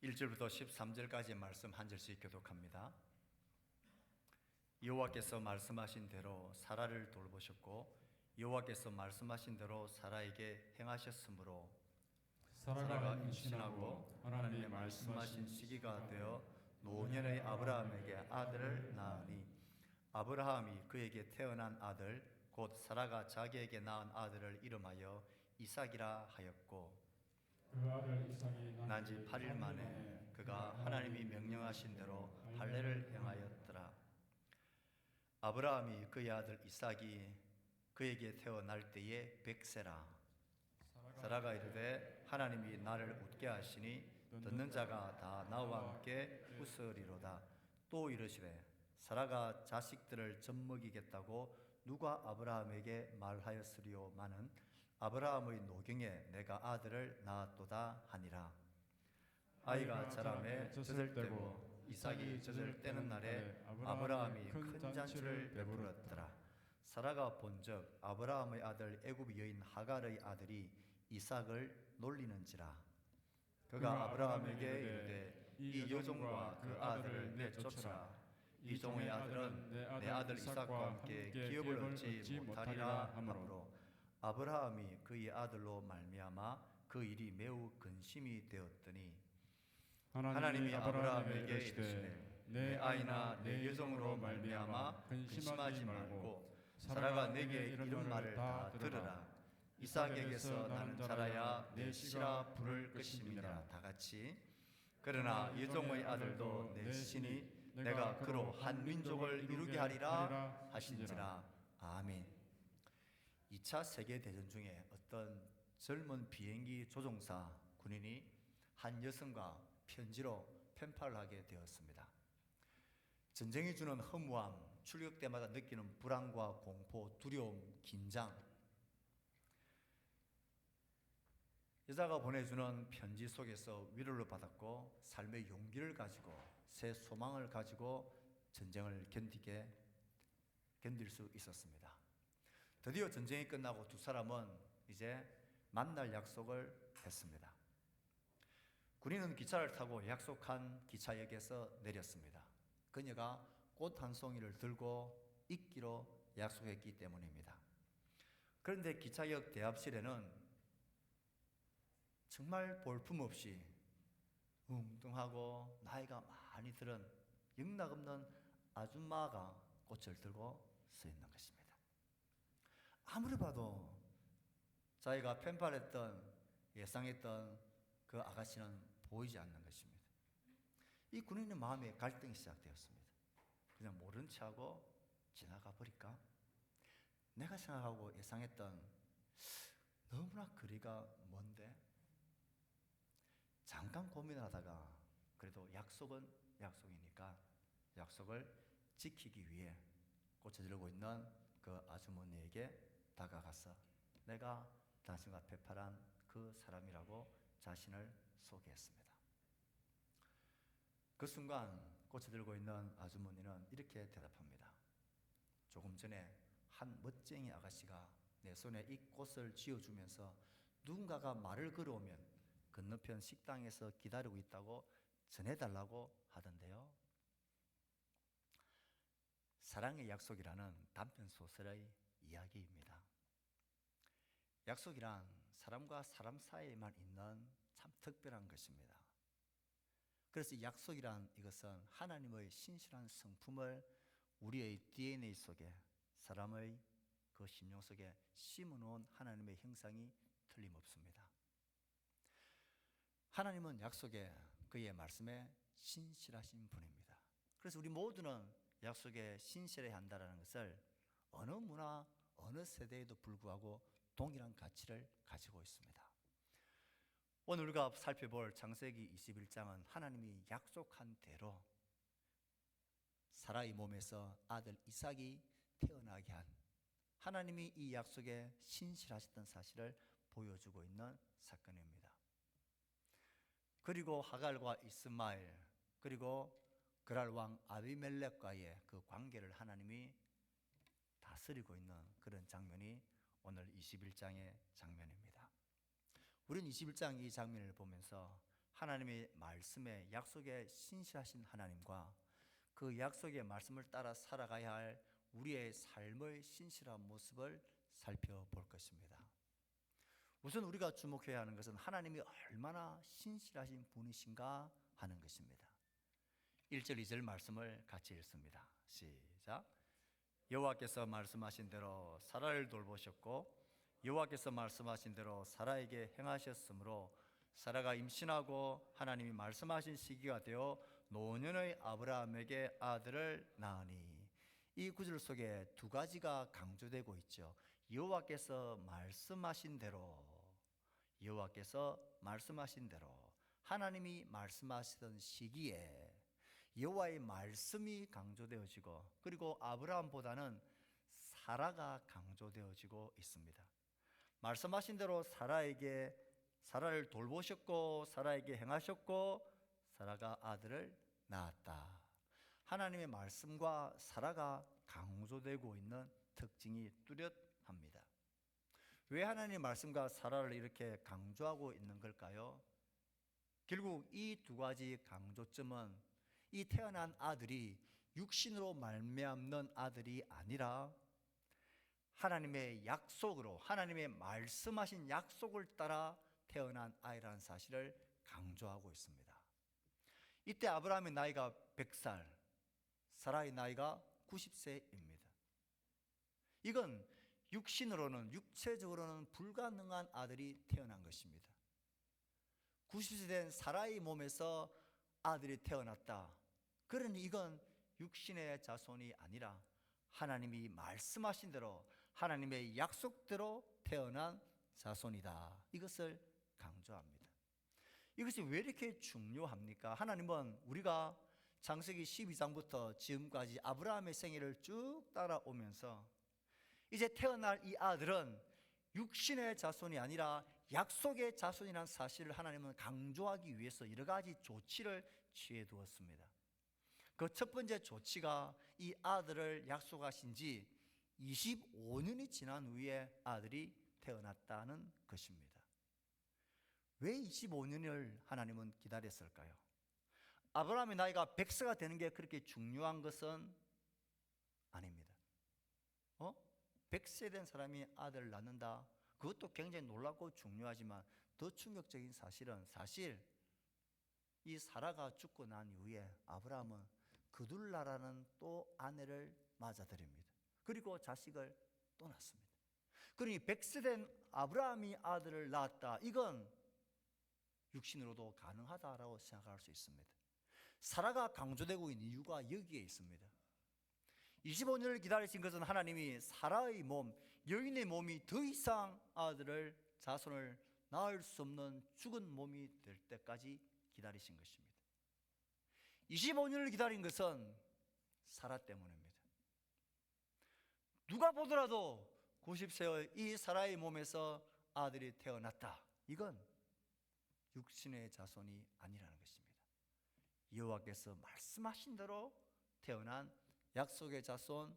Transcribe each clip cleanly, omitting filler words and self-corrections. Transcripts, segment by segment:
1절부터 13절까지 말씀 한 절씩 교독합니다. 여호와께서 말씀하신 대로 사라를 돌보셨고 여호와께서 말씀하신 대로 사라에게 행하셨으므로 사라가 임신하고 하나님의 말씀하신 시기가 되어 노년의 아브라함에게 아들을 낳으니 아브라함이 그에게 태어난 아들 곧 사라가 자기에게 낳은 아들을 이름하여 이삭이라 하였고 그 아들 이삭이 난 지 8일 만에 그가 하나님이 명령하신 대로 할례를 행하였더라. 아브라함이 그의 아들 이삭이 그에게 태어날 때에 100세라. 사라가 이르되 하나님이 나를 웃게 하시니 듣는 자가 다 나와 함께 웃으리로다. 또 이르시되 사라가 자식들을 젖먹이겠다고 누가 아브라함에게 말하였으리요마는 아브라함의 노경에 내가 아들을 낳았도다 하니라. 아이가 자라매 젖을 때고 이삭이 젖을 때는 날에 아브라함이 큰 잔치를 베풀었더라. 사라가 본즉 아브라함의 아들 애굽 여인 하갈의 아들이 이삭을 놀리는지라. 그가 아브라함에게 이르되 이 여종과 그 아들을 내쫓으라. 이 종의 아들은 내 아들 이삭과 함께 기업을 얻지 못하리라 하므로 아브라함이 그의 아들로 말미암아 그 일이 매우 근심이 되었더니 하나님이 아브라함에게 이르시되 내 아이나 내 여종으로 말미암아 근심하지 말고 사라가 내게 이른 말을 다 들으라. 이삭에게서 나는 자라야 내 씨라 부를 것임이니라. 다 같이 그러나 여종의 아들도 내 씨니 내가 그로 한 민족을 이루게 하리라 하신지라. 아멘. 2차 세계대전 중에 어떤 젊은 비행기 조종사 군인이 한 여성과 편지로 펜팔을 하게 되었습니다. 전쟁이 주는 허무함, 출격 때마다 느끼는 불안과 공포, 두려움, 긴장. 여자가 보내주는 편지 속에서 위로를 받았고 삶의 용기를 가지고 새 소망을 가지고 전쟁을 견딜 수 있었습니다. 드디어 전쟁이 끝나고 두 사람은 이제 만날 약속을 했습니다. 군인은 기차를 타고 약속한 기차역에서 내렸습니다. 그녀가 꽃 한 송이를 들고 있기로 약속했기 때문입니다. 그런데 기차역 대합실에는 정말 볼품없이 웅뚱하고 나이가 많이 들은 영락없는 아줌마가 꽃을 들고 서 있는 것입니다. 아무리 봐도 자기가 펜팔했던 예상했던 그 아가씨는 보이지 않는 것입니다. 이 군인의 마음에 갈등이 시작되었습니다. 그냥 모른 척하고 지나가 버릴까? 내가 생각하고 예상했던 너무나 거리가 먼데 잠깐 고민을 하다가 그래도 약속은 약속이니까 약속을 지키기 위해 꽃을 들고 있는 그 아주머니에게 다가가서 내가 당신과 펜팔한 그 사람이라고 자신을 소개했습니다. 그 순간 꽃을 들고 있는 아주머니는 이렇게 대답합니다. 조금 전에 한 멋쟁이 아가씨가 내 손에 이 꽃을 쥐어주면서 누군가가 말을 걸어오면 건너편 식당에서 기다리고 있다고 전해달라고 하던데요. 사랑의 약속이라는 단편소설의 이야기입니다. 약속이란 사람과 사람 사이에만 있는 참 특별한 것입니다. 그래서 약속이란 이것은 하나님의 신실한 성품을 우리의 DNA 속에 사람의 그 심령 속에 심어놓은 하나님의 형상이 틀림없습니다. 하나님은 약속에 그의 말씀에 신실하신 분입니다. 그래서 우리 모두는 약속에 신실해야 한다는 것을 어느 문화, 어느 세대에도 불구하고 동일한 가치를 가지고 있습니다. 오늘 우리가 살펴볼 창세기 21장은 하나님이 약속한 대로 사라의 몸에서 아들 이삭이 태어나게 한 하나님이 이 약속에 신실하셨던 사실을 보여주고 있는 사건입니다. 그리고 하갈과 이스마엘 그리고 그랄 왕 아비멜렉과의 그 관계를 하나님이 다스리고 있는 그런 장면이 오늘 21장의 장면입니다. 우리는 21장 이 장면을 보면서 하나님의 말씀에 약속에 신실하신 하나님과 그 약속의 말씀을 따라 살아가야 할 우리의 삶의 신실한 모습을 살펴볼 것입니다. 우선 우리가 주목해야 하는 것은 하나님이 얼마나 신실하신 분이신가 하는 것입니다. 1절 2절 말씀을 같이 읽습니다. 시작. 여호와께서 말씀하신 대로 사라를 돌보셨고 여호와께서 말씀하신 대로 사라에게 행하셨으므로 사라가 임신하고 하나님이 말씀하신 시기가 되어 노년의 아브라함에게 아들을 낳으니. 이 구절 속에 두 가지가 강조되고 있죠. 여호와께서 말씀하신 대로, 여호와께서 말씀하신 대로, 하나님이 말씀하시던 시기에 여호와의 말씀이 강조되어지고, 그리고 아브라함보다는 사라가 강조되어지고 있습니다. 말씀하신 대로 사라를 돌보셨고 사라에게 행하셨고 사라가 아들을 낳았다. 하나님의 말씀과 사라가 강조되고 있는 특징이 뚜렷합니다. 왜 하나님의 말씀과 사라를 이렇게 강조하고 있는 걸까요? 결국 이 두 가지 강조점은 이 태어난 아들이 육신으로 말미암는 아들이 아니라 하나님의 약속으로, 하나님의 말씀하신 약속을 따라 태어난 아이라는 사실을 강조하고 있습니다. 이때 아브라함의 나이가 100살, 사라의 나이가 90세입니다. 이건 육신으로는, 육체적으로는 불가능한 아들이 태어난 것입니다. 90세 된 사라의 몸에서 아들이 태어났다. 그러니 이건 육신의 자손이 아니라 하나님이 말씀하신 대로, 하나님의 약속대로 태어난 자손이다. 이것을 강조합니다. 이것이 왜 이렇게 중요합니까? 하나님은 우리가 창세기 12장부터 지금까지 아브라함의 생애를 쭉 따라오면서 이제 태어날 이 아들은 육신의 자손이 아니라 약속의 자손이라는 사실을 하나님은 강조하기 위해서 여러 가지 조치를 취해 두었습니다. 그 첫 번째 조치가 이 아들을 약속하신 지 25년이 지난 후에 아들이 태어났다는 것입니다. 왜 25년을 하나님은 기다렸을까요? 아브라함의 나이가 100세가 되는 게 그렇게 중요한 것은 아닙니다. 100세 된 사람이 아들을 낳는다. 그것도 굉장히 놀랍고 중요하지만 더 충격적인 사실은 이 사라가 죽고 난 이후에 아브라함은 그둘라라는 또 아내를 맞아들입니다. 그리고 자식을 또 낳습니다. 그러니 100세 된 아브라함이 아들을 낳았다. 이건 육신으로도 가능하다라고 생각할 수 있습니다. 사라가 강조되고 있는 이유가 여기에 있습니다. 25년을 기다리신 것은 하나님이 사라의 몸, 여인의 몸이 더 이상 자손을 낳을 수 없는 죽은 몸이 될 때까지 기다리신 것입니다. 25년을 기다린 것은 사라 때문입니다. 누가 보더라도 90세의 이 사라의 몸에서 아들이 태어났다. 이건 육신의 자손이 아니라는 것입니다. 여호와께서 말씀하신 대로 태어난 약속의 자손,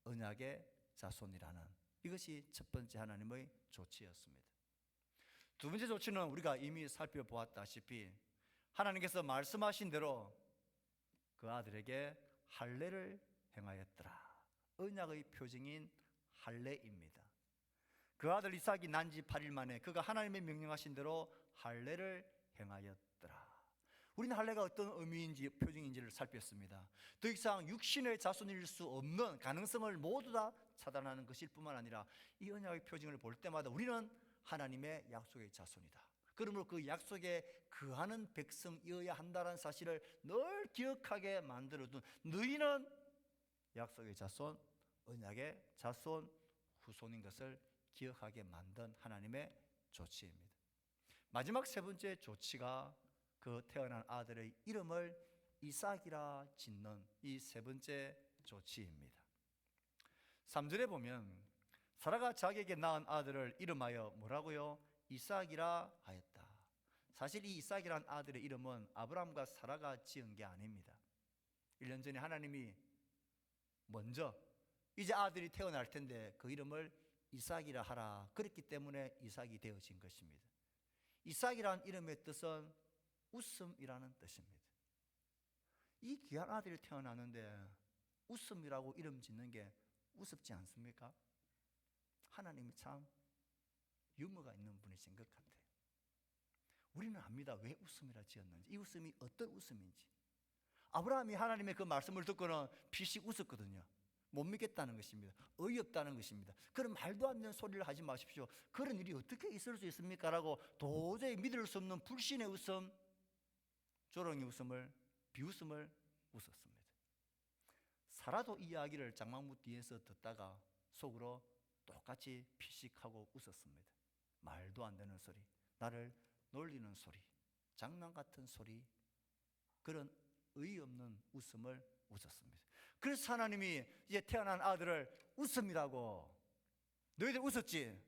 언약의 자손이라는, 이것이 첫 번째 하나님의 조치였습니다. 두 번째 조치는 우리가 이미 살펴보았다시피 하나님께서 말씀하신 대로 그 아들에게 할례를 행하였더라. 언약의 표징인 할례입니다. 그 아들 이삭이 난 지 8일 만에 그가 하나님의 명령하신 대로 할례를 행하였더라. 우리는 할례가 어떤 의미인지 표징인지를 살폈습니다. 더 이상 육신의 자손일 수 없는 가능성을 모두 다 차단하는 것일 뿐만 아니라 이 언약의 표징을 볼 때마다 우리는 하나님의 약속의 자손이다. 그러므로 그 약속에 거하는 백성이어야 한다는 사실을 늘 기억하게 만들어둔, 너희는 약속의 자손, 언약의 자손, 후손인 것을 기억하게 만든 하나님의 조치입니다. 마지막 세 번째 조치가 그 태어난 아들의 이름을 이삭이라 짓는 이 세 번째 조치입니다. 3절에 보면 사라가 자기에게 낳은 아들을 이름하여 뭐라고요? 이삭이라 하였다. 사실 이 이삭이란 아들의 이름은 아브라함과 사라가 지은 게 아닙니다. 1년 전에 하나님이 먼저 이제 아들이 태어날 텐데 그 이름을 이삭이라 하라. 그랬기 때문에 이삭이 되어진 것입니다. 이삭이란 이름의 뜻은 웃음이라는 뜻입니다. 이 귀한 아들이 태어나는데 웃음이라고 이름 짓는 게 우습지 않습니까? 하나님이 참 유머가 있는 분이신 것 같아요. 우리는 압니다. 왜 웃음이라 지었는지, 이 웃음이 어떤 웃음인지. 아브라함이 하나님의 그 말씀을 듣고는 피식 웃었거든요. 못 믿겠다는 것입니다. 어이없다는 것입니다. 그런 말도 안 되는 소리를 하지 마십시오. 그런 일이 어떻게 있을 수 있습니까? 라고 도저히 믿을 수 없는 불신의 웃음, 조롱의 웃음을, 비웃음을 웃었습니다. 사라도 이 이야기를 장막문 뒤에서 듣다가 속으로 똑같이 피식하고 웃었습니다. 말도 안 되는 소리, 나를 놀리는 소리, 장난 같은 소리, 그런 의없는 웃음을 웃었습니다. 그래서 하나님이 이제 태어난 아들을 웃음이라고, 너희들 웃었지?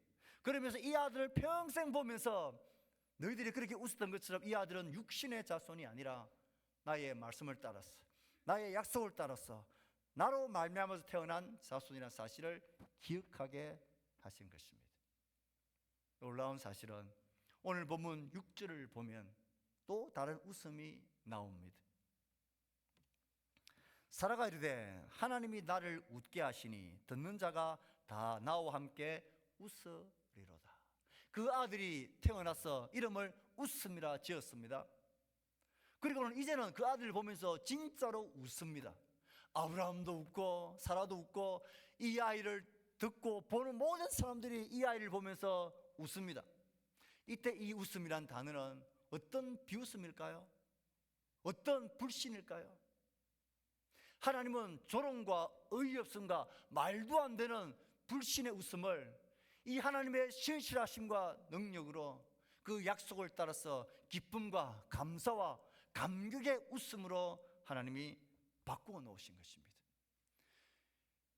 그러면서 이 아들을 평생 보면서 너희들이 그렇게 웃었던 것처럼 이 아들은 육신의 자손이 아니라 나의 말씀을 따랐어, 나의 약속을 따랐어, 나로 말미암아서 태어난 자손이라는 사실을 기억하게 하신 것입니다. 놀라운 사실은 오늘 본문 6절을 보면 또 다른 웃음이 나옵니다. 사라가 이르되 하나님이 나를 웃게 하시니 듣는 자가 다 나와 함께 웃으리로다. 그 아들이 태어나서 이름을 웃음이라 지었습니다. 그리고는 이제는 그 아들을 보면서 진짜로 웃습니다. 아브라함도 웃고 사라도 웃고 이 아이를 듣고 보는 모든 사람들이 이 아이를 보면서 웃습니다. 이때 이 웃음이란 단어는 어떤 비웃음일까요? 어떤 불신일까요? 하나님은 조롱과 어이없음과 말도 안 되는 불신의 웃음을 이 하나님의 신실하심과 능력으로 그 약속을 따라서 기쁨과 감사와 감격의 웃음으로 하나님이 바꾸어 놓으신 것입니다.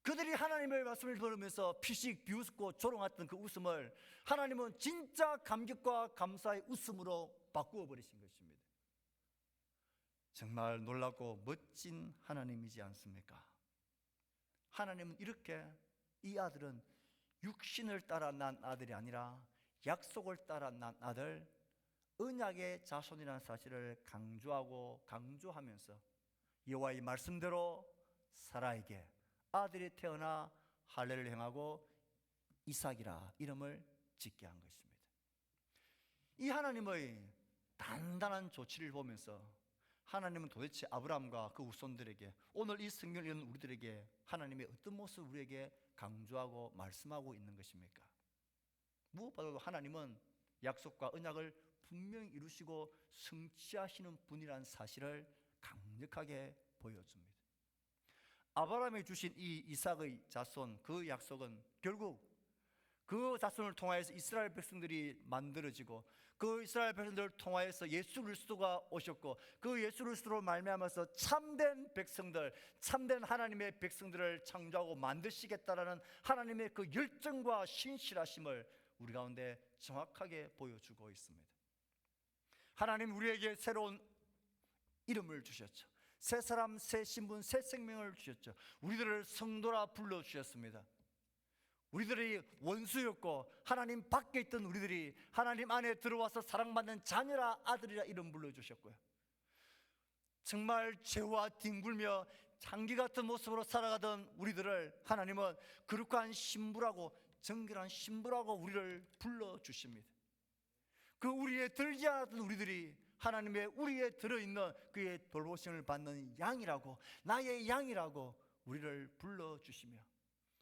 그들이 하나님의 말씀을 들으면서 피식 비웃고 조롱했던 그 웃음을 하나님은 진짜 감격과 감사의 웃음으로 바꾸어 버리신 것입니다. 정말 놀랍고 멋진 하나님이지 않습니까? 하나님은 이렇게, 이 아들은 육신을 따라 난 아들이 아니라 약속을 따라 난 아들, 언약의 자손이라는 사실을 강조하고 강조하면서 여호와의 말씀대로 사라에게 아들이 태어나 할례를 행하고 이삭이라 이름을 짓게 한 것입니다. 이 하나님의 단단한 조치를 보면서 하나님은 도대체 아브라함과 그 후손들에게, 오늘 이 성경을 읽는 우리들에게 하나님의 어떤 모습을 우리에게 강조하고 말씀하고 있는 것입니까? 무엇보다도 하나님은 약속과 언약을 분명히 이루시고 성취하시는 분이라는 사실을 강력하게 보여줍니다. 아브라함이 주신 이 이삭의 자손, 그 약속은 결국 그 자손을 통하여서 이스라엘 백성들이 만들어지고 그 이스라엘 백성들을 통하여서 예수 그리스도가 오셨고 그 예수 그리스도로 말미암아서 참된 백성들, 참된 하나님의 백성들을 창조하고 만드시겠다라는 하나님의 그 열정과 신실하심을 우리 가운데 정확하게 보여주고 있습니다. 하나님 우리에게 새로운 이름을 주셨죠. 새 사람, 새 신분, 새 생명을 주셨죠. 우리들을 성도라 불러주셨습니다. 우리들이 원수였고 하나님 밖에 있던 우리들이 하나님 안에 들어와서 사랑받는 자녀라, 아들이라 이름 불러주셨고요. 정말 죄와 뒹굴며 장기 같은 모습으로 살아가던 우리들을 하나님은 거룩한 신부라고, 정결한 신부라고 우리를 불러주십니다. 그 우리에 들지 않았던 우리들이 하나님의 우리에 들어있는 그의 돌보심을 받는 양이라고, 나의 양이라고 우리를 불러주시며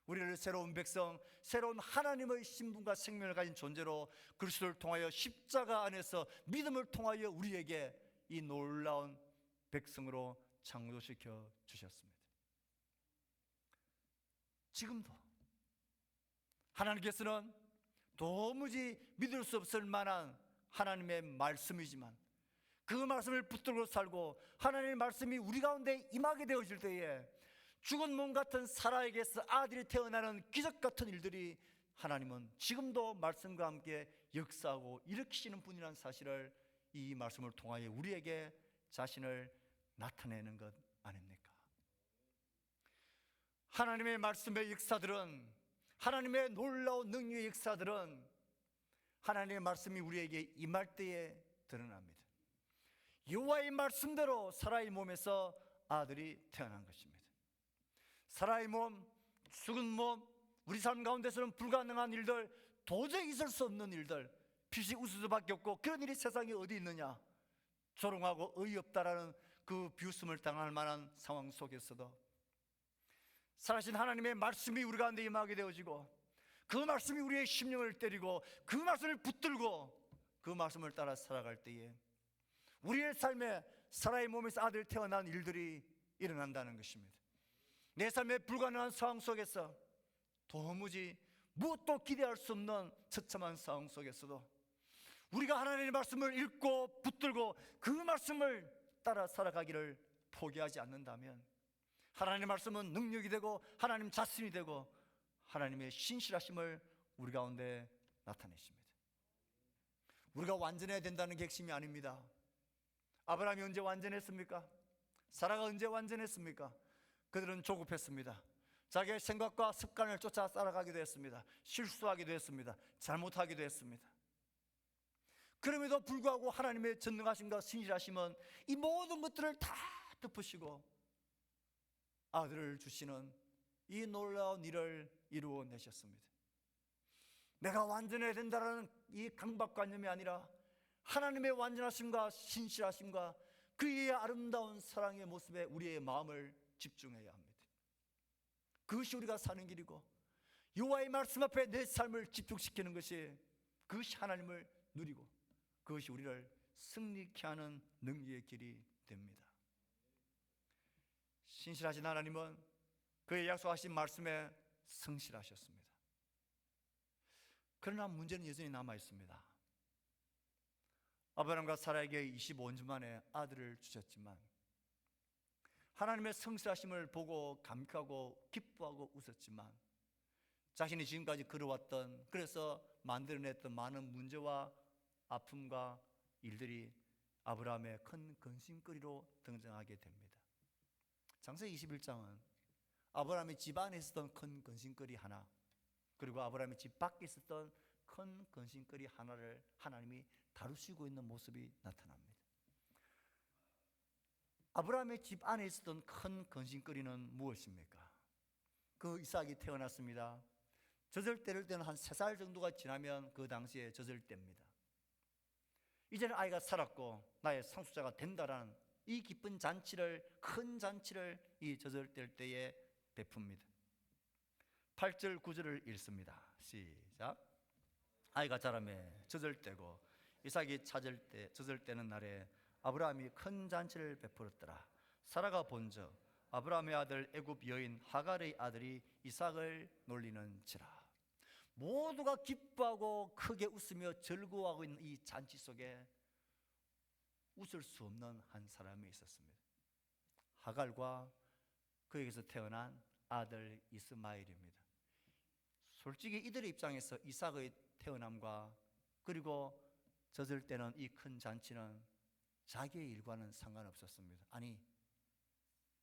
우리를 새로운 백성, 새로운 하나님의 신분과 생명을 가진 존재로 그리스도를 통하여 십자가 안에서 믿음을 통하여 우리에게 이 놀라운 백성으로 창조시켜 주셨습니다. 지금도 하나님께서는 도무지 믿을 수 없을 만한 하나님의 말씀이지만 그 말씀을 붙들고 살고 하나님의 말씀이 우리 가운데 임하게 되어질 때에 죽은 몸 같은 사라에게서 아들이 태어나는 기적 같은 일들이 하나님은 지금도 말씀과 함께 역사하고 일으키시는 분이라는 사실을 이 말씀을 통하여 우리에게 자신을 나타내는 것 아닙니까? 하나님의 말씀의 역사들은, 하나님의 놀라운 능력의 역사들은 하나님의 말씀이 우리에게 임할 때에 드러납니다. 여호와의 말씀대로 사라의 몸에서 아들이 태어난 것입니다. 사라의 몸, 죽은 몸, 우리 삶 가운데서는 불가능한 일들, 도저히 있을 수 없는 일들, 빛이 웃을 수밖에 없고, 그런 일이 세상에 어디 있느냐? 조롱하고 어이없다라는 그 비웃음을 당할 만한 상황 속에서도 살아신 하나님의 말씀이 우리 가운데 임하게 되어지고, 그 말씀이 우리의 심령을 때리고, 그 말씀을 붙들고 그 말씀을 따라 살아갈 때에 우리의 삶에 사라의 몸에서 아들 태어난 일들이 일어난다는 것입니다. 내 삶의 불가능한 상황 속에서, 도무지 무엇도 기대할 수 없는 처참한 상황 속에서도 우리가 하나님의 말씀을 읽고 붙들고 그 말씀을 따라 살아가기를 포기하지 않는다면, 하나님의 말씀은 능력이 되고 하나님 자신이 되고 하나님의 신실하심을 우리 가운데 나타내십니다. 우리가 완전해야 된다는 객심이 아닙니다. 아브라함이 언제 완전했습니까? 사라가 언제 완전했습니까? 그들은 조급했습니다. 자기의 생각과 습관을 쫓아 따라가기도 했습니다. 실수하기도 했습니다. 잘못하기도 했습니다. 그럼에도 불구하고 하나님의 전능하심과 신실하심은 이 모든 것들을 다 덮으시고 아들을 주시는 이 놀라운 일을 이루어내셨습니다. 내가 완전해야 된다는 이 강박관념이 아니라 하나님의 완전하심과 신실하심과 그의 아름다운 사랑의 모습에 우리의 마음을 집중해야 합니다. 그것이 우리가 사는 길이고, 여호와의 말씀 앞에 내 삶을 집중시키는 것이, 그것이 하나님을 누리고 그것이 우리를 승리케 하는 능력의 길이 됩니다. 신실하신 하나님은 그의 약속하신 말씀에 성실하셨습니다. 그러나 문제는 여전히 남아 있습니다. 아브라함과 사라에게 25년 만에 아들을 주셨지만 하나님의 성실하심을 보고 감격하고 기뻐하고 웃었지만, 자신이 지금까지 걸어왔던, 그래서 만들어냈던 많은 문제와 아픔과 일들이 아브라함의 큰 근심거리로 등장하게 됩니다. 창세기 21장은 아브라함의 집 안에 있었던 큰 근심거리 하나, 그리고 아브라함의 집 밖에 있었던 큰 근심거리 하나를 하나님이 다루시고 있는 모습이 나타납니다. 아브라함의 집 안에 있었던 큰 근심거리는 무엇입니까? 그 이삭이 태어났습니다. 젖을 때를 때는 한 3살 정도가 지나면 그 당시에 젖을 때입니다. 이제는 아이가 살았고 나의 상속자가 된다라는 이 기쁜 잔치를, 큰 잔치를 이 젖을 뗄 때에 베풉니다. 8절 9절을 읽습니다. 시작. 아이가 자라매 젖을 떼고 이삭이 젖을 떼는 날에 아브라함이 큰 잔치를 베풀었더라. 사라가 본즉 아브라함의 아들 애굽 여인 하갈의 아들이 이삭을 놀리는지라. 모두가 기뻐하고 크게 웃으며 즐거워하고 있는 이 잔치 속에 웃을 수 없는 한 사람이 있었습니다. 하갈과 그에게서 태어난 아들 이스마엘입니다. 솔직히 이들의 입장에서 이삭의 태어남과 그리고 젖을 때는 이 큰 잔치는 자기의 일과는 상관없었습니다. 아니,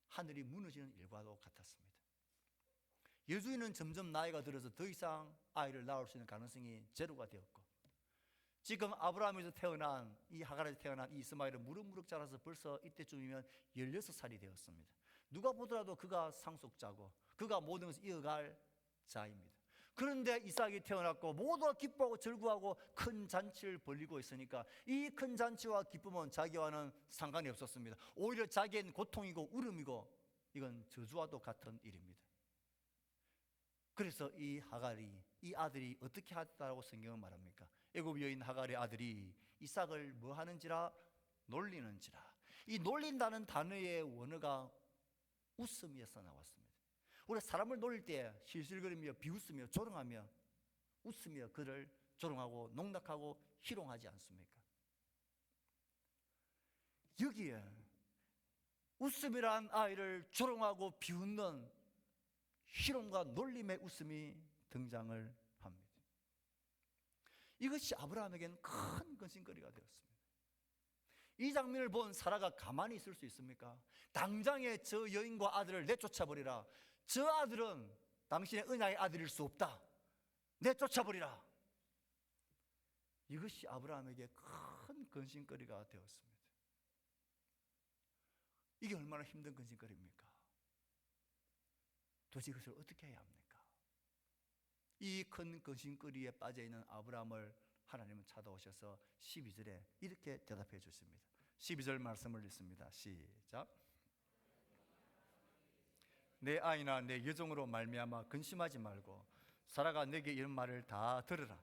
하늘이 무너지는 일과도 같았습니다. 여주인은 점점 나이가 들어서 더 이상 아이를 낳을 수 있는 가능성이 제로가 되었고, 지금 아브라함에서 태어난 이 하갈에서 태어난 이 이스마엘은 무럭무럭 자라서 벌써 이때쯤이면 16살이 되었습니다. 누가 보더라도 그가 상속자고 그가 모든 것을 이어갈 자입니다. 그런데 이삭이 태어났고 모두가 기뻐하고 즐거워하고 큰 잔치를 벌이고 있으니까 이 큰 잔치와 기쁨은 자기와는 상관이 없었습니다. 오히려 자기에는 고통이고 울음이고 이건 저주와도 같은 일입니다. 그래서 이 하갈이, 이 아들이 어떻게 하였다고 성경은 말합니까? 애굽 여인 하갈의 아들이 이삭을 뭐 하는지라? 놀리는지라. 이 놀린다는 단어의 원어가 웃음에서 나왔습니다. 우리가 사람을 놀릴 때 실실거리며 비웃으며 조롱하며 웃으며 그를 조롱하고 농락하고 희롱하지 않습니까? 여기에 웃음이란 아이를 조롱하고 비웃는 희롱과 놀림의 웃음이 등장을 합니다. 이것이 아브라함에게는 큰 근심거리가 되었습니다. 이 장면을 본 사라가 가만히 있을 수 있습니까? 당장에 저 여인과 아들을 내쫓아버리라. 저 아들은 당신의 은하의 아들일 수 없다. 내쫓아버리라. 이것이 아브라함에게 큰 근심거리가 되었습니다. 이게 얼마나 힘든 근심거리입니까? 도대체 이것을 어떻게 해야 합니까? 이 큰 근심거리에 빠져있는 아브라함을 하나님은 찾아오셔서 12절에 이렇게 대답해 주십니다. 12절 말씀을 읽습니다. 시작. 내 아이나 내 여종으로 말미암아 근심하지 말고 사라가 내게 이런 말을 다 들으라.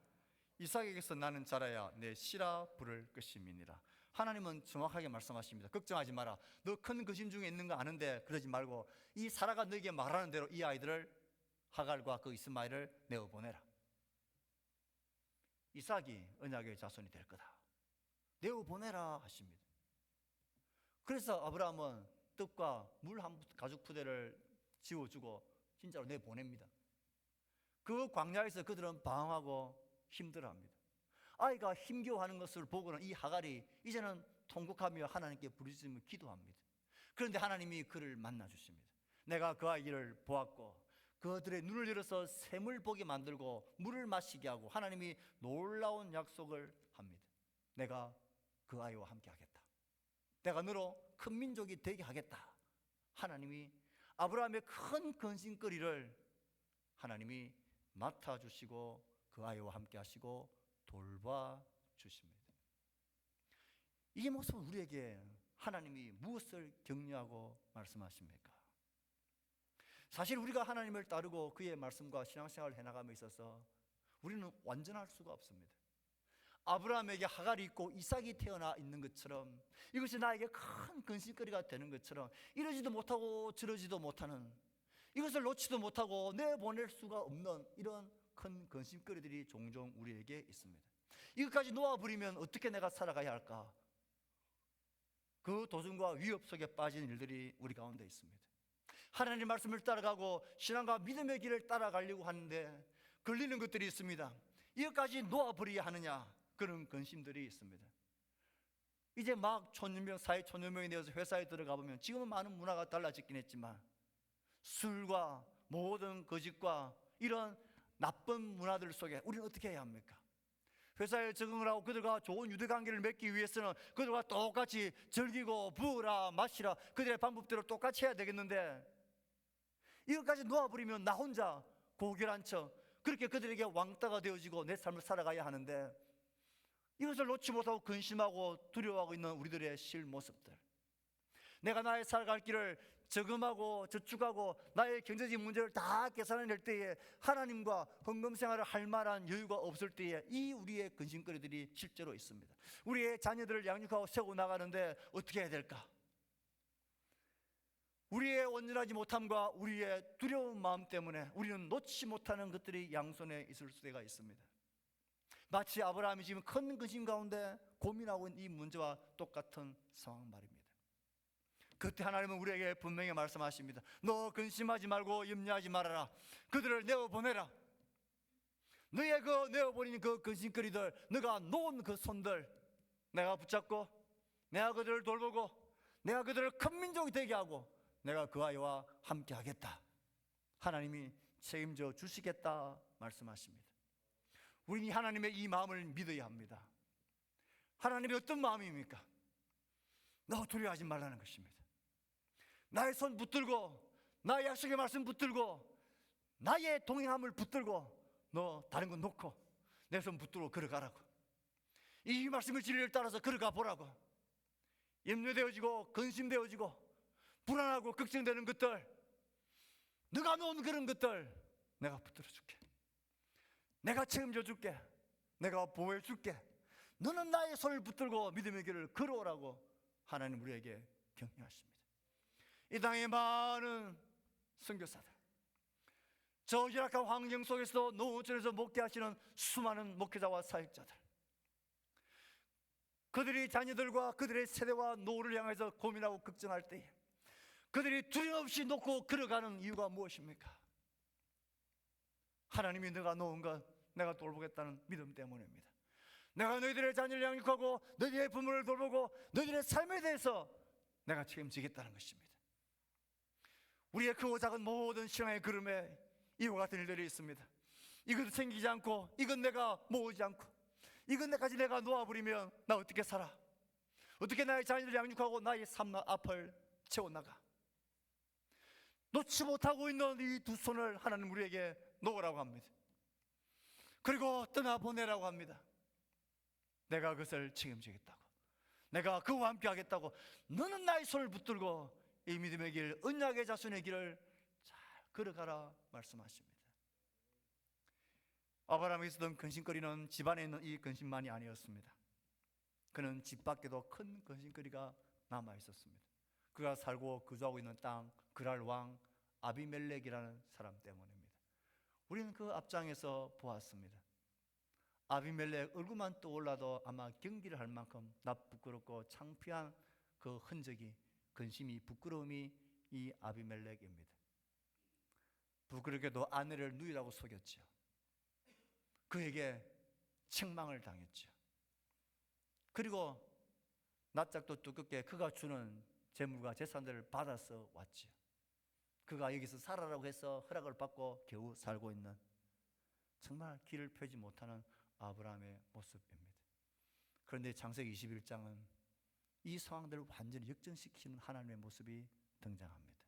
이삭에게서 나는 자라야 내 씨라 부를 것임이니라. 하나님은 정확하게 말씀하십니다. 걱정하지 마라. 너 큰 근심 중에 있는 거 아는데 그러지 말고 이 사라가 너에게 말하는 대로 이 아이들을 하갈과 그 이스마엘을 내어보내라. 이삭이 언약의 자손이 될 거다. 내어보내라 하십니다. 그래서 아브라함은 떡과 물 한 가죽 푸대를 지워주고 진짜로 내보냅니다. 그 광야에서 그들은 방황하고 힘들어합니다. 아이가 힘겨워하는 것을 보고는 이 하갈이 이제는 통곡하며 하나님께 부르짖으며 기도합니다. 그런데 하나님이 그를 만나 주십니다. 내가 그 아이를 보았고 그들의 눈을 열어서 샘을 보게 만들고 물을 마시게 하고 하나님이 놀라운 약속을 합니다. 내가 그 아이와 함께 하겠다. 내가 너로 큰 민족이 되게 하겠다. 하나님이 아브라함의 큰 근심거리를 하나님이 맡아주시고 그 아이와 함께 하시고 돌봐주십니다. 이 모습은 우리에게 하나님이 무엇을 격려하고 말씀하십니까? 사실 우리가 하나님을 따르고 그의 말씀과 신앙생활을 해나감에 있어서 우리는 완전할 수가 없습니다. 아브라함에게 하갈이 있고 이삭이 태어나 있는 것처럼 이것이 나에게 큰 근심거리가 되는 것처럼 이러지도 못하고 저러지도 못하는, 이것을 놓지도 못하고 내보낼 수가 없는 이런 큰 근심거리들이 종종 우리에게 있습니다. 이것까지 놓아버리면 어떻게 내가 살아가야 할까? 그 도전과 위협 속에 빠진 일들이 우리 가운데 있습니다. 하나님 말씀을 따라가고 신앙과 믿음의 길을 따라가려고 하는데 걸리는 것들이 있습니다. 이것까지 놓아버려야 하느냐, 그런 근심들이 있습니다. 이제 막 초년병, 사회 초년병이 되어서 회사에 들어가 보면 지금은 많은 문화가 달라졌긴 했지만 술과 모든 거짓과 이런 나쁜 문화들 속에 우리는 어떻게 해야 합니까? 회사에 적응을 하고 그들과 좋은 유대관계를 맺기 위해서는 그들과 똑같이 즐기고 부으라 마시라 그들의 방법대로 똑같이 해야 되겠는데 이것까지 놓아버리면 나 혼자 고결한 척 그렇게 그들에게 왕따가 되어지고 내 삶을 살아가야 하는데 이것을 놓지 못하고 근심하고 두려워하고 있는 우리들의 실모습들, 내가 나의 살아갈 길을 저금하고 저축하고 나의 경제적 문제를 다 계산해낼 때에 하나님과 헌금생활을 할 만한 여유가 없을 때에 이 우리의 근심거리들이 실제로 있습니다. 우리의 자녀들을 양육하고 세우고 나가는데 어떻게 해야 될까? 우리의 온전하지 못함과 우리의 두려운 마음 때문에 우리는 놓지 못하는 것들이 양손에 있을 때가 있습니다. 마치 아브라함이 지금 큰 근심 가운데 고민하고 있는 이 문제와 똑같은 상황 말입니다. 그때 하나님은 우리에게 분명히 말씀하십니다. 너 근심하지 말고 염려하지 말아라. 그들을 내어보내라. 너의 그 내어버린 그 근심거리들, 너가 놓은 그 손들 내가 붙잡고 내가 그들을 돌보고 내가 그들을 큰 민족이 되게 하고 내가 그 아이와 함께 하겠다. 하나님이 책임져 주시겠다 말씀하십니다. 우리는 하나님의 이 마음을 믿어야 합니다. 하나님이 어떤 마음입니까? 너 두려워하지 말라는 것입니다. 나의 손 붙들고 나의 약속의 말씀 붙들고 나의 동행함을 붙들고 너 다른 건 놓고 내 손 붙들고 걸어가라고. 이 말씀의 진리를 따라서 걸어가 보라고. 염려되어지고 근심되어지고 불안하고 걱정되는 것들, 네가 놓은 그런 것들 내가 붙들어 줄게. 내가 책임져 줄게. 내가 보호해 줄게. 너는 나의 손을 붙들고 믿음의 길을 걸어오라고 하나님 우리에게 격려하십니다. 이 땅의 많은 선교사들, 저 열악한 환경 속에서도 노원천에서 목회하시는 수많은 목회자와 사역자들, 그들이 자녀들과 그들의 세대와 노후를 향해서 고민하고 걱정할 때에 그들이 두려움없이 놓고 걸어가는 이유가 무엇입니까? 하나님이 내가 놓은 것 내가 돌보겠다는 믿음 때문입니다. 내가 너희들의 자녀를 양육하고 너희들의 부모를 돌보고 너희들의 삶에 대해서 내가 책임지겠다는 것입니다. 우리의 크고 작은 모든 신앙의 걸음에 이와 같은 일들이 있습니다. 이것도 챙기지 않고 이건 내가 모으지 않고 이건 내까지 내가 놓아버리면 나 어떻게 살아? 어떻게 나의 자녀를 양육하고 나의 삶 앞을 채워나가. 놓지 못하고 있는 이 두 손을 하나님 우리에게 놓으라고 합니다. 그리고 떠나보내라고 합니다. 내가 그것을 책임지겠다고, 내가 그와 함께 하겠다고, 너는 나의 손을 붙들고 이 믿음의 길, 언약의 자손의 길을 잘 걸어가라 말씀하십니다. 아브라함이 있었던 근심거리는 집안에 있는 이 근심만이 아니었습니다. 그는 집 밖에도 큰 근심거리가 남아 있었습니다. 그가 살고 거주하고 있는 땅, 그랄 왕 아비멜렉이라는 사람 때문입니다. 우리는 그 앞장에서 보았습니다. 아비멜렉 얼굴만 떠올라도 아마 경기를 할 만큼 나 부끄럽고 창피한 그 흔적이, 근심이, 부끄러움이 이 아비멜렉입니다. 부끄럽게도 아내를 누이라고 속였죠. 그에게 책망을 당했죠. 그리고 낯짝도 두껍게 그가 주는 재물과 재산들을 받아서 왔죠. 그가 여기서 살아라고 해서 허락을 받고 겨우 살고 있는, 정말 길을 펴지 못하는 아브라함의 모습입니다. 그런데 창세기 21장은 이 상황들을 완전히 역전시키는 하나님의 모습이 등장합니다.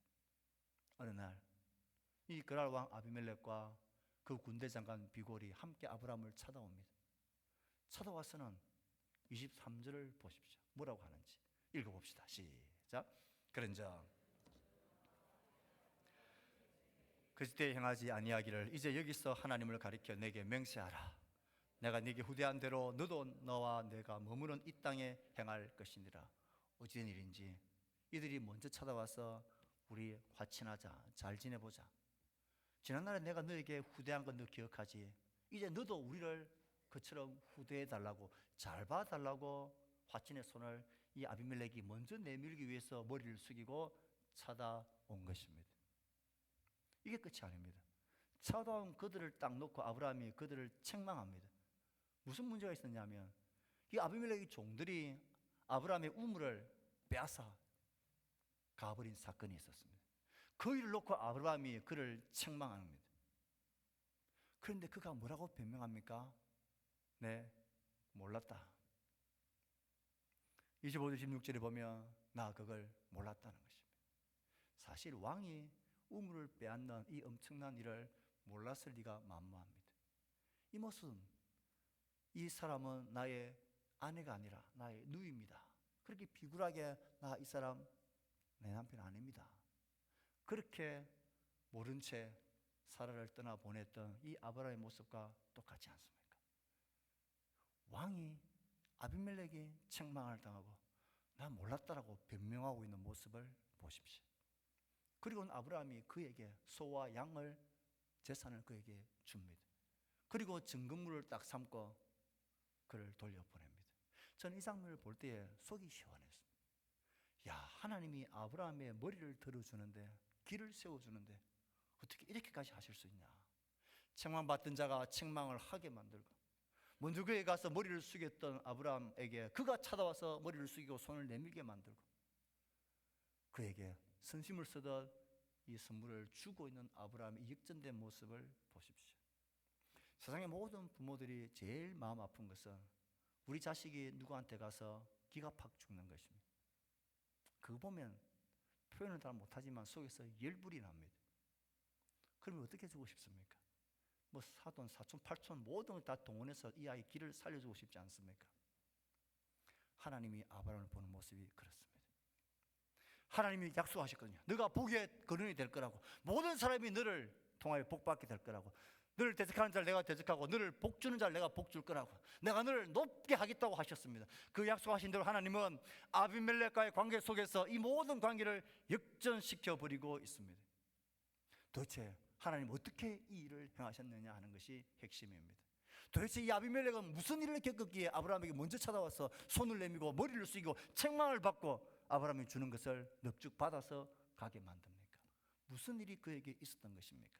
어느 날 이 그랄 왕 아비멜렉과 그 군대 장관 비골이 함께 아브라함을 찾아옵니다. 찾아와서는 23절을 보십시오. 뭐라고 하는지 읽어봅시다. 시작. 그런즉 그때 행하지 아니하기를 이제 여기서 하나님을 가리켜 내게 맹세하라. 내가 네게 후대한 대로 너도 너와 내가 머무는 이 땅에 행할 것이니라. 어찌된 일인지 이들이 먼저 찾아와서 우리 화친하자, 잘 지내보자. 지난날에 내가 너에게 후대한 건 너 기억하지? 이제 너도 우리를 그처럼 후대해달라고, 잘 봐달라고 화친의 손을 이 아비멜렉이 먼저 내밀기 위해서 머리를 숙이고 찾아온 것입니다. 이게 끝이 아닙니다. 찾아온 그들을 딱 놓고 아브라함이 그들을 책망합니다. 무슨 문제가 있었냐면 이 아비멜렉의 종들이 아브라함의 우물을 빼앗아 가버린 사건이 있었습니다. 그 일을 놓고 아브라함이 그를 책망하는 겁니다. 그런데 그가 뭐라고 변명합니까? 네, 몰랐다. 25절 16절에 보면 나 그걸 몰랐다는 것입니다. 사실 왕이 우물을 빼앗는 이 엄청난 일을 몰랐을 리가 만무합니다. 이 모습은 이 사람은 나의 아내가 아니라 나의 누이입니다. 그렇게 비굴하게 나 이 사람 내 남편 아닙니다. 그렇게 모른 채 사라를 떠나 보냈던 이 아브라함의 모습과 똑같지 않습니까? 왕이 아비멜렉이 책망을 당하고 난 몰랐다라고 변명하고 있는 모습을 보십시오. 그리고 아브라함이 그에게 소와 양을, 재산을 그에게 줍니다. 그리고 증거물을 딱 삼고 그를 돌려보냅니다. 저는 이 장면을 볼 때에 속이 시원했습니다. 야, 하나님이 아브라함의 머리를 들어주는데, 길을 세워주는데 어떻게 이렇게까지 하실 수 있냐. 책망받던 자가 책망을 하게 만들고, 먼저 그에 가서 머리를 숙였던 아브라함에게 그가 찾아와서 머리를 숙이고 손을 내밀게 만들고, 그에게 선심을 쓰듯 이 선물을 주고 있는 아브라함의 역전된 모습을 보십시오. 세상의 모든 부모들이 제일 마음 아픈 것은 우리 자식이 누구한테 가서 기가 팍 죽는 것입니다. 그거 보면 표현을 잘 못하지만 속에서 열불이 납니다. 그러면 어떻게 주고 싶습니까? 뭐 사돈, 사촌, 팔촌 모든 걸 다 동원해서 이 아이 길을 살려주고 싶지 않습니까? 하나님이 아브라함을 보는 모습이 그렇습니다. 하나님이 약속하셨거든요. 너가 복의 근원이 될 거라고, 모든 사람이 너를 통하여 복받게 될 거라고, 너를 대적하는 자를 내가 대적하고 너를 복주는 자를 내가 복줄 거라고, 내가 너를 높게 하겠다고 하셨습니다. 그 약속하신 대로 하나님은 아비멜렉과의 관계 속에서 이 모든 관계를 역전시켜 버리고 있습니다. 도대체 하나님 어떻게 이 일을 행하셨느냐 하는 것이 핵심입니다. 도대체 이 아비멜렉은 무슨 일을 겪었기에 아브라함에게 먼저 찾아와서 손을 내밀고 머리를 숙이고 책망을 받고 아브라함이 주는 것을 넙죽 받아서 가게 만듭니까? 무슨 일이 그에게 있었던 것입니까?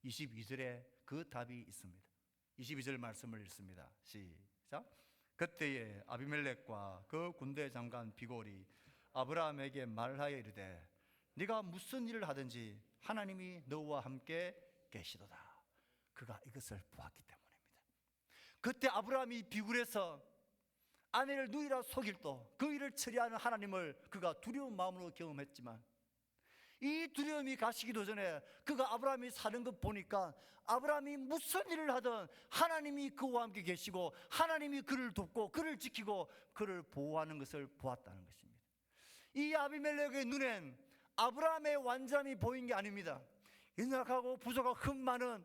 22절에 그 답이 있습니다. 22절 말씀을 읽습니다. 시작. 그때에 아비멜렉과 그 군대 장관 비골이 아브라함에게 말하여 이르되 네가 무슨 일을 하든지 하나님이 너와 함께 계시도다. 그가 이것을 보았기 때문입니다. 그때 아브라함이 비굴해서 아내를 누이라 속일도 그 일을 처리하는 하나님을 그가 두려운 마음으로 경험했지만, 이 두려움이 가시기도 전에 그가 아브라함이 사는 것 보니까 아브라함이 무슨 일을 하든 하나님이 그와 함께 계시고 하나님이 그를 돕고 그를 지키고 그를 보호하는 것을 보았다는 것입니다. 이 아비멜렉의 눈엔 아브라함의 완전함이 보인 게 아닙니다. 연약하고 부족하고 흠 많은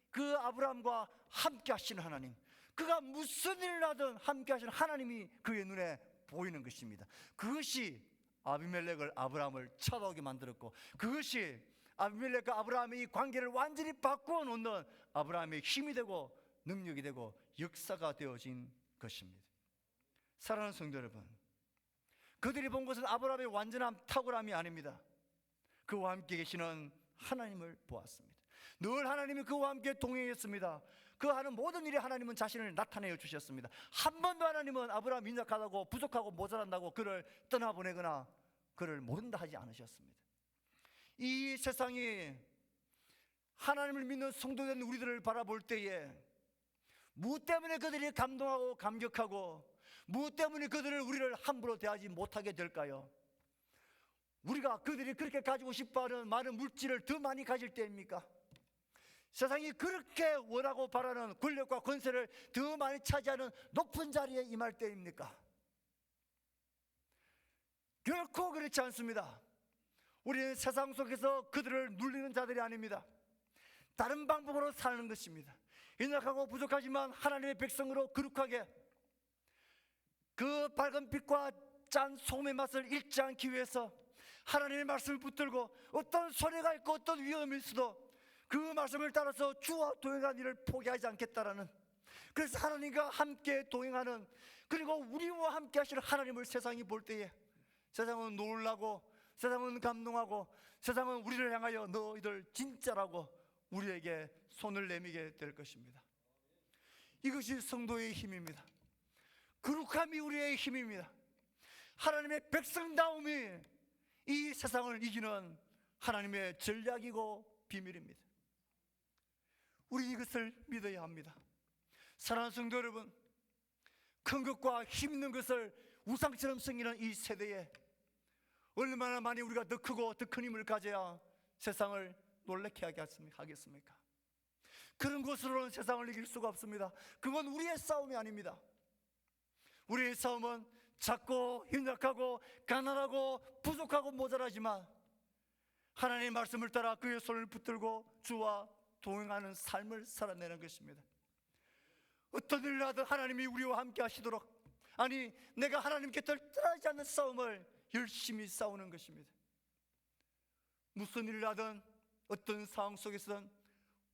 그 아브라함과 함께 하시는 하나님, 그가 무슨 일을 하든 함께 하시는 하나님이 그의 눈에 보이는 것입니다. 그것이 아비멜렉을 아브라함을 쳐다보게 만들었고, 그것이 아비멜렉과 아브라함의 관계를 완전히 바꾸어 놓는 아브라함의 힘이 되고 능력이 되고 역사가 되어진 것입니다. 사랑하는 성도 여러분, 그들이 본 것은 아브라함의 완전함, 탁월함이 아닙니다. 그와 함께 계시는 하나님을 보았습니다. 늘 하나님이 그와 함께 동행했습니다. 그 하는 모든 일에 하나님은 자신을 나타내어 주셨습니다. 한 번도 하나님은 아브라함이 인약하다고 부족하고 모자란다고 그를 떠나보내거나 그를 모른다 하지 않으셨습니다. 이 세상이 하나님을 믿는 성도된 우리들을 바라볼 때에 무엇 때문에 그들이 감동하고 감격하고 무엇 때문에 그들을 우리를 함부로 대하지 못하게 될까요? 우리가 그들이 그렇게 가지고 싶어하는 많은 물질을 더 많이 가질 때입니까? 세상이 그렇게 원하고 바라는 권력과 권세를 더 많이 차지하는 높은 자리에 임할 때입니까? 결코 그렇지 않습니다. 우리는 세상 속에서 그들을 눌리는 자들이 아닙니다. 다른 방법으로 사는 것입니다. 연약하고 부족하지만 하나님의 백성으로 거룩하게 그 밝은 빛과 짠 소금의 맛을 잃지 않기 위해서 하나님의 말씀을 붙들고 어떤 손해가 있고 어떤 위험이 있어도 그 말씀을 따라서 주와 동행하는 일을 포기하지 않겠다라는, 그래서 하나님과 함께 동행하는, 그리고 우리와 함께 하시는 하나님을 세상이 볼 때에 세상은 놀라고 세상은 감동하고 세상은 우리를 향하여 너희들 진짜라고 우리에게 손을 내미게 될 것입니다. 이것이 성도의 힘입니다. 거룩함이 우리의 힘입니다. 하나님의 백성다움이 이 세상을 이기는 하나님의 전략이고 비밀입니다. 우리 이것을 믿어야 합니다. 사랑하는 성도 여러분, 큰 것과 힘 있는 것을 우상처럼 섬기는 이 세대에 얼마나 많이 우리가 더 크고 더 큰 힘을 가져야 세상을 놀라게 하겠습니까? 그런 것으로는 세상을 이길 수가 없습니다. 그건 우리의 싸움이 아닙니다. 우리의 싸움은 작고 연약하고 가난하고 부족하고 모자라지만 하나님의 말씀을 따라 그의 손을 붙들고 주와 동행하는 삶을 살아내는 것입니다. 어떤 일을 하든 하나님이 우리와 함께 하시도록, 아니 내가 하나님 곁을 떠나지 않는 싸움을 열심히 싸우는 것입니다. 무슨 일을 하든 어떤 상황 속에서든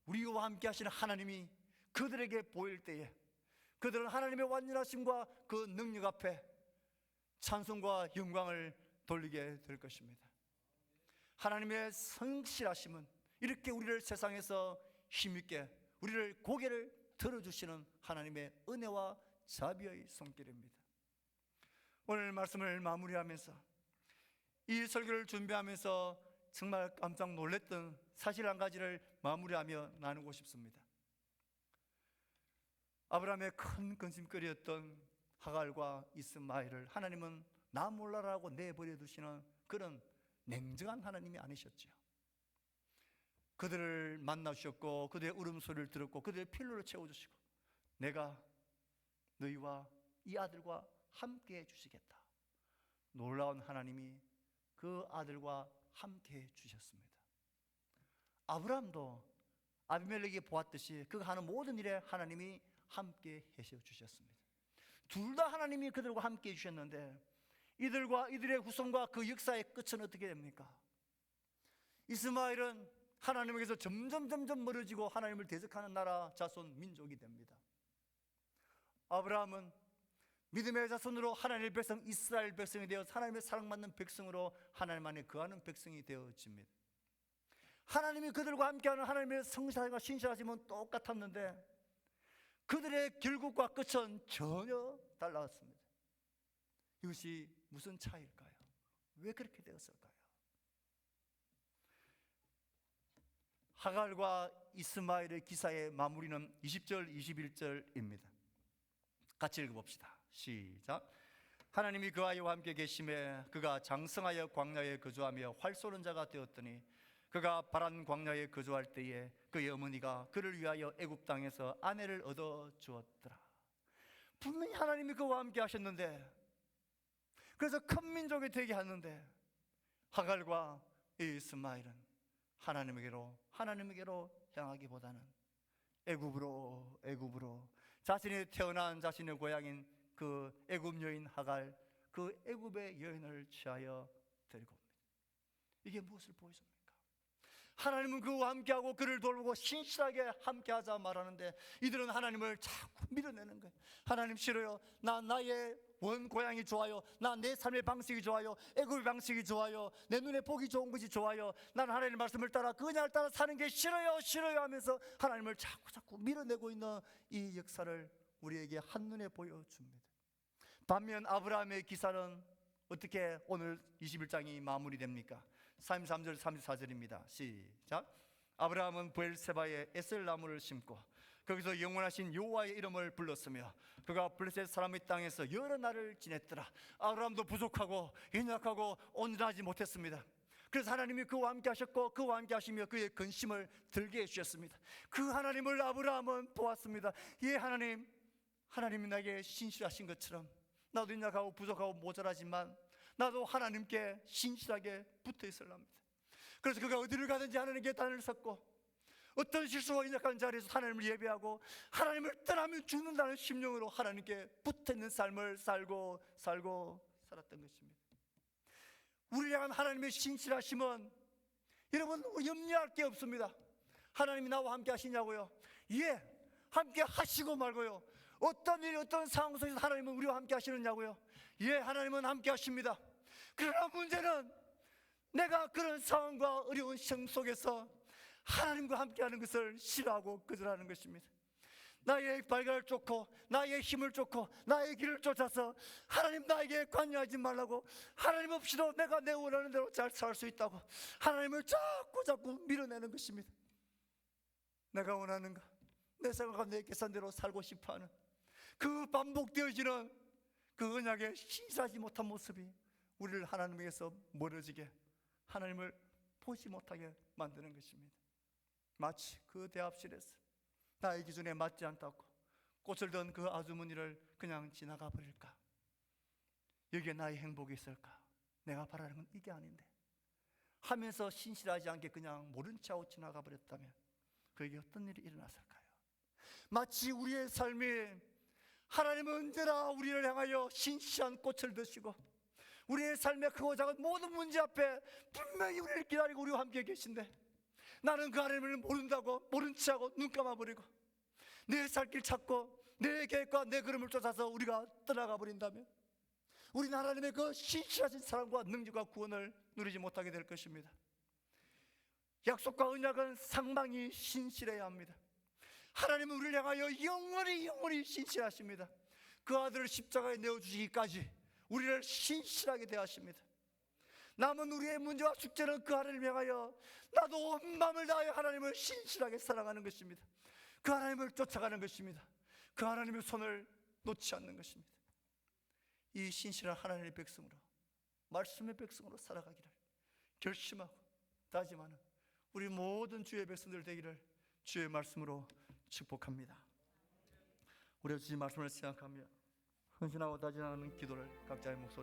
우리와 함께 하시는 하나님이 그들에게 보일 때에 그들은 하나님의 완전하심과 그 능력 앞에 찬송과 영광을 돌리게 될 것입니다. 하나님의 성실하심은 이렇게 우리를 세상에서 힘있게 우리를 고개를 들어주시는 하나님의 은혜와 자비의 손길입니다. 오늘 말씀을 마무리하면서 이 설교를 준비하면서 정말 깜짝 놀랐던 사실 한 가지를 마무리하며 나누고 싶습니다. 아브라함의 큰 근심거리였던 하갈과 이스마엘을 하나님은 나 몰라라고 내버려 두시는 그런 냉정한 하나님이 아니셨죠. 그들을 만나주셨고 그들의 울음소리를 들었고 그들의 필요를 채워주시고 내가 너희와 이 아들과 함께 해주시겠다. 놀라운 하나님이 그 아들과 함께 해주셨습니다. 아브라함도 아비멜렉이 보았듯이 그가 하는 모든 일에 하나님이 함께 해주셨습니다. 둘 다 하나님이 그들과 함께 해주셨는데 이들과 이들의 후손과 그 역사의 끝은 어떻게 됩니까? 이스마엘은 하나님에게서 점점 멀어지고 하나님을 대적하는 나라 자손 민족이 됩니다. 아브라함은 믿음의 자손으로 하나님의 백성 이스라엘 백성이 되어 하나님의 사랑받는 백성으로 하나님 안에 거하는 백성이 되어집니다. 하나님이 그들과 함께하는 하나님의 성실과 신실하심은 똑같았는데 그들의 결국과 끝은 전혀 달랐습니다. 이것이 무슨 차이일까요? 왜 그렇게 되었을까요? 하갈과 이스마엘의 기사의 마무리는 20절 21절입니다. 같이 읽어봅시다. 시작. 하나님이 그 아이와 함께 계심에 그가 장성하여 광야에 거주하며 활 쏘는 자가 되었더니 그가 바란 광야에 거주할 때에 그의 어머니가 그를 위하여 애굽 땅에서 아내를 얻어 주었더라. 분명히 하나님이 그와 함께 하셨는데, 그래서 큰 민족이 되게 하는데 하갈과 이스마엘은 하나님에게로 향하기보다는 애굽으로 자신이 태어난 자신의 고향인 그 애굽 여인 하갈, 그 애굽의 여인을 취하여 데리고 옵니다. 이게 무엇을 보여줍니까? 하나님은 그와 함께하고 그를 돌보고 신실하게 함께하자 말하는데 이들은 하나님을 자꾸 밀어내는 거예요. 하나님 싫어요. 나의 원 고향이 좋아요. 내 삶의 방식이 좋아요. 애굽의 방식이 좋아요. 내 눈에 보기 좋은 것이 좋아요. 나는 하나님의 말씀을 따라 그냥 따라 사는 게 싫어요 하면서 하나님을 자꾸 밀어내고 있는 이 역사를 우리에게 한눈에 보여줍니다. 반면 아브라함의 기사는 어떻게 오늘 21장이 마무리됩니까? 33절 34절입니다 시작. 아브라함은 브엘세바에 에셀나무를 심고 거기서 영원하신 여호와의 이름을 불렀으며 그가 블레셋 사람의 땅에서 여러 날을 지냈더라. 아브라함도 부족하고 연약하고 온전하지 못했습니다. 그래서 하나님이 그와 함께 하셨고 그와 함께 하시며 그의 근심을 들게 해주셨습니다. 그 하나님을 아브라함은 보았습니다. 예, 하나님이 나에게 신실하신 것처럼 나도 연약하고 부족하고 모자라지만 나도 하나님께 신실하게 붙어 있으랍니다. 그래서 그가 어디를 가든지 하나님께 단을 섰고 어떤 실수와 연약한 자리에서 하나님을 예배하고 하나님을 떠나면 죽는다는 심령으로 하나님께 붙어 있는 삶을 살고 살았던 것입니다. 우리를 향한 하나님의 신실하심은 여러분 염려할 게 없습니다. 하나님이 나와 함께 하시냐고요? 예, 함께 하시고 말고요. 어떤 일, 어떤 상황 속에서 하나님은 우리와 함께 하시느냐고요? 예, 하나님은 함께 하십니다. 그러나 문제는 내가 그런 상황과 어려운 시험 속에서 하나님과 함께하는 것을 싫어하고 거절하는 것입니다. 나의 발걸음을 쫓고 나의 힘을 쫓고 나의 길을 쫓아서 하나님 나에게 관여하지 말라고, 하나님 없이도 내가 내 원하는 대로 잘 살 수 있다고 하나님을 자꾸 밀어내는 것입니다. 내가 원하는가, 내 생각과 내 계산대로 살고 싶어하는 그 반복되어지는 그 언약에 신실하지 못한 모습이 우리를 하나님에게서 멀어지게, 하나님을 보지 못하게 만드는 것입니다. 마치 그 대합실에서 나의 기준에 맞지 않다고 꽃을 든 그 아주머니를 그냥 지나가 버릴까? 여기에 나의 행복이 있을까? 내가 바라는 건 이게 아닌데 하면서 신실하지 않게 그냥 모른 척하고 지나가 버렸다면 그에게 어떤 일이 일어났을까요? 마치 우리의 삶이 하나님은 언제나 우리를 향하여 신실한 꽃을 드시고 우리의 삶의 크고 작은 모든 문제 앞에 분명히 우리를 기다리고 우리와 함께 계신데 나는 그 하나님을 모른다고 모른 척하고 눈 감아버리고 내 살 길 찾고 내 계획과 내 걸음을 쫓아서 우리가 떠나가 버린다면 우리는 하나님의 그 신실하신 사랑과 능력과 구원을 누리지 못하게 될 것입니다. 약속과 언약은 상당히 신실해야 합니다. 하나님은 우리를 향하여 영원히 신실하십니다. 그 아들을 십자가에 내어주시기까지 우리를 신실하게 대하십니다. 남은 우리의 문제와 숙제는 그 하나님을 향하여 나도 온 마음을 다하여 하나님을 신실하게 사랑하는 것입니다. 그 하나님을 쫓아가는 것입니다. 그 하나님의 손을 놓지 않는 것입니다. 이 신실한 하나님의 백성으로, 말씀의 백성으로 살아가기를 결심하고 다짐하는 우리 모든 주의 백성들 되기를 주의 말씀으로 축복합니다. 우리가 주신 말씀을 생각하며 헌신하고 다짐하는 기도를 각자의 목소리